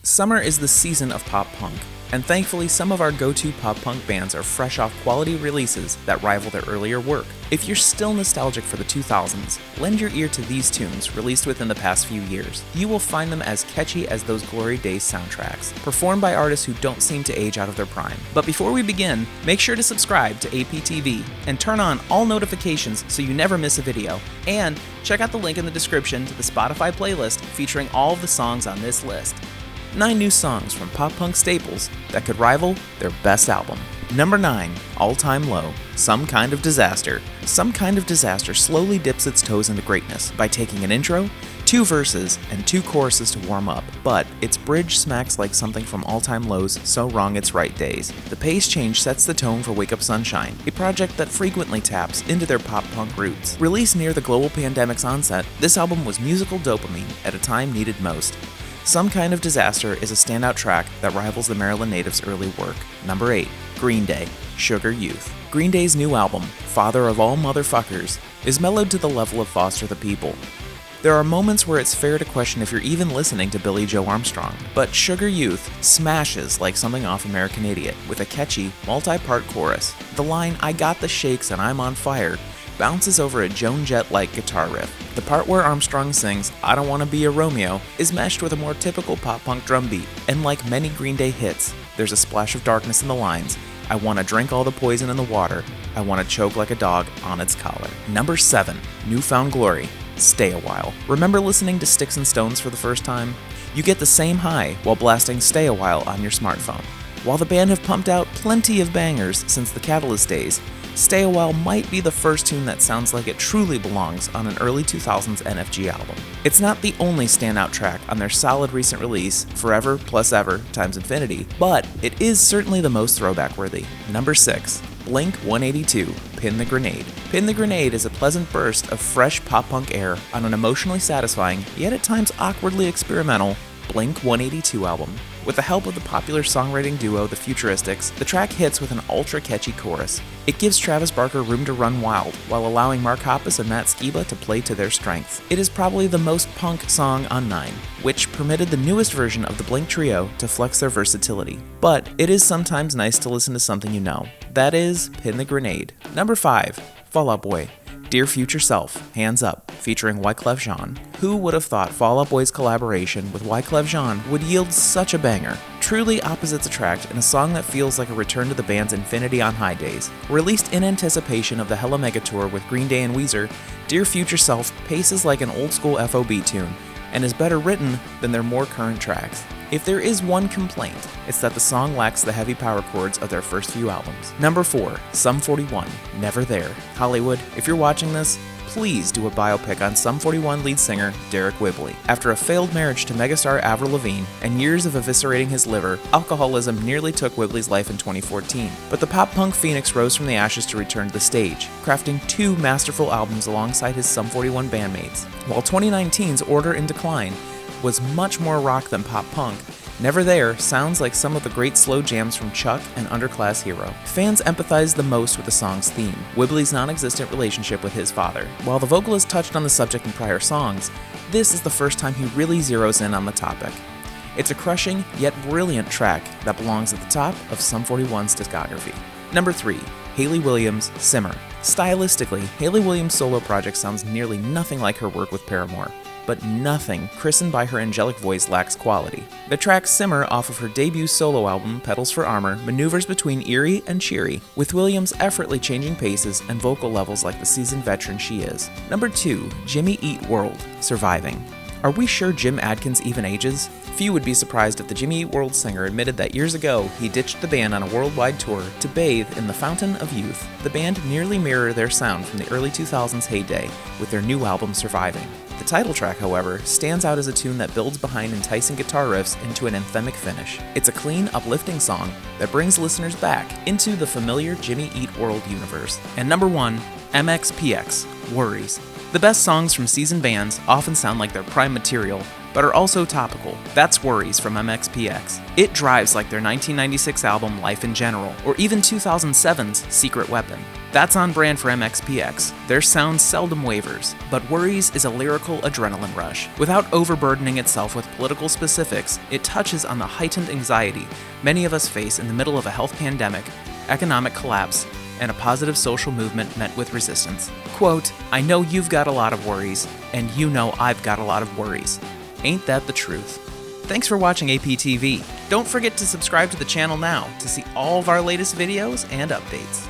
Summer is the season of pop punk, and thankfully some of our go-to pop punk bands are fresh off quality releases that rival their earlier work. If you're still nostalgic for the 2000s, lend your ear to these tunes released within the past few years. You will find them as catchy as those glory days soundtracks, performed by artists who don't seem to age out of their prime. But before we begin, make sure to subscribe to APTV and turn on all notifications so you never miss a video. And check out the link in the description to the Spotify playlist featuring all of the songs on this list. 9 new songs from pop punk staples that could rival their best album. Number 9, All Time Low, Some Kind of Disaster. Some Kind of Disaster slowly dips its toes into greatness by taking an intro, 2 verses, and 2 choruses to warm up, but its bridge smacks like something from All Time Low's So Wrong It's Right days. The pace change sets the tone for Wake Up Sunshine, a project that frequently taps into their pop punk roots. Released near the global pandemic's onset, this album was musical dopamine at a time needed most. Some Kind of Disaster is a standout track that rivals the Maryland natives' early work. Number 8, Green Day, Sugar Youth. Green Day's new album, Father of All Motherfuckers, is mellowed to the level of Foster the People. There are moments where it's fair to question if you're even listening to Billie Joe Armstrong, but Sugar Youth smashes like something off American Idiot with a catchy, multi-part chorus. The line, "I got the shakes and I'm on fire," bounces over a Joan Jett-like guitar riff. The part where Armstrong sings, "I Don't Want to Be a Romeo," is meshed with a more typical pop-punk drum beat, and like many Green Day hits, there's a splash of darkness in the lines. "I want to drink all the poison in the water. I want to choke like a dog on its collar." Number 7, New Found Glory, Stay a While. Remember listening to Sticks and Stones for the first time? You get the same high while blasting Stay a While on your smartphone. While the band have pumped out plenty of bangers since the Catalyst days, Stay a While might be the first tune that sounds like it truly belongs on an early 2000s NFG album. It's not the only standout track on their solid recent release, Forever Plus Ever Times Infinity, but it is certainly the most throwback worthy. Number 6, blink-182, Pin the Grenade. Pin the Grenade is a pleasant burst of fresh pop-punk air on an emotionally satisfying, yet at times awkwardly experimental, Blink-182 album. With the help of the popular songwriting duo The Futuristics, the track hits with an ultra-catchy chorus. It gives Travis Barker room to run wild, while allowing Mark Hoppus and Matt Skiba to play to their strengths. It is probably the most punk song on 9, which permitted the newest version of the Blink trio to flex their versatility. But it is sometimes nice to listen to something you know. That is Pin the Grenade. Number 5, Fall Out Boy, Dear Future Self, Hands Up, featuring Wyclef Jean. Who would have thought Fall Out Boy's collaboration with Wyclef Jean would yield such a banger? Truly opposites attract in a song that feels like a return to the band's Infinity on High days. Released in anticipation of the Hella Mega Tour with Green Day and Weezer, Dear Future Self paces like an old-school FOB tune, and is better written than their more current tracks. If there is one complaint, it's that the song lacks the heavy power chords of their first few albums. Number 4, Sum 41, Never There. Hollywood, if you're watching this, please do a biopic on Sum 41 lead singer Derek Whibley. After a failed marriage to megastar Avril Lavigne and years of eviscerating his liver, alcoholism nearly took Whibley's life in 2014. But the pop-punk phoenix rose from the ashes to return to the stage, crafting 2 masterful albums alongside his Sum 41 bandmates. While 2019's Order in Decline was much more rock than pop-punk, Never There sounds like some of the great slow jams from Chuck and Underclass Hero. Fans empathize the most with the song's theme, Whibley's non-existent relationship with his father. While the vocalist touched on the subject in prior songs, this is the first time he really zeroes in on the topic. It's a crushing, yet brilliant track that belongs at the top of Sum 41's discography. Number 3, Hayley Williams, Simmer. Stylistically, Hayley Williams' solo project sounds nearly nothing like her work with Paramore, but nothing christened by her angelic voice lacks quality. The track Simmer off of her debut solo album, Petals for Armor, maneuvers between eerie and cheery, with Williams effortlessly changing paces and vocal levels like the seasoned veteran she is. Number 2, Jimmy Eat World, Surviving. Are we sure Jim Adkins even ages? Few would be surprised if the Jimmy Eat World singer admitted that years ago he ditched the band on a worldwide tour to bathe in the fountain of youth. The band nearly mirror their sound from the early 2000s heyday with their new album Surviving. The title track, however, stands out as a tune that builds behind enticing guitar riffs into an anthemic finish. It's a clean, uplifting song that brings listeners back into the familiar Jimmy Eat World universe. And number 1, MXPX, Worries. The best songs from seasoned bands often sound like their prime material, but are also topical. That's Worries from MXPX. It drives like their 1996 album Life in General, or even 2007's Secret Weapon. That's on brand for MXPX. Their sound seldom wavers, but Worries is a lyrical adrenaline rush. Without overburdening itself with political specifics, it touches on the heightened anxiety many of us face in the middle of a health pandemic, economic collapse, and a positive social movement met with resistance. Quote, "I know you've got a lot of worries, and you know I've got a lot of worries. Ain't that the truth?" Thanks for watching APTV. Don't forget to subscribe to the channel now to see all of our latest videos and updates.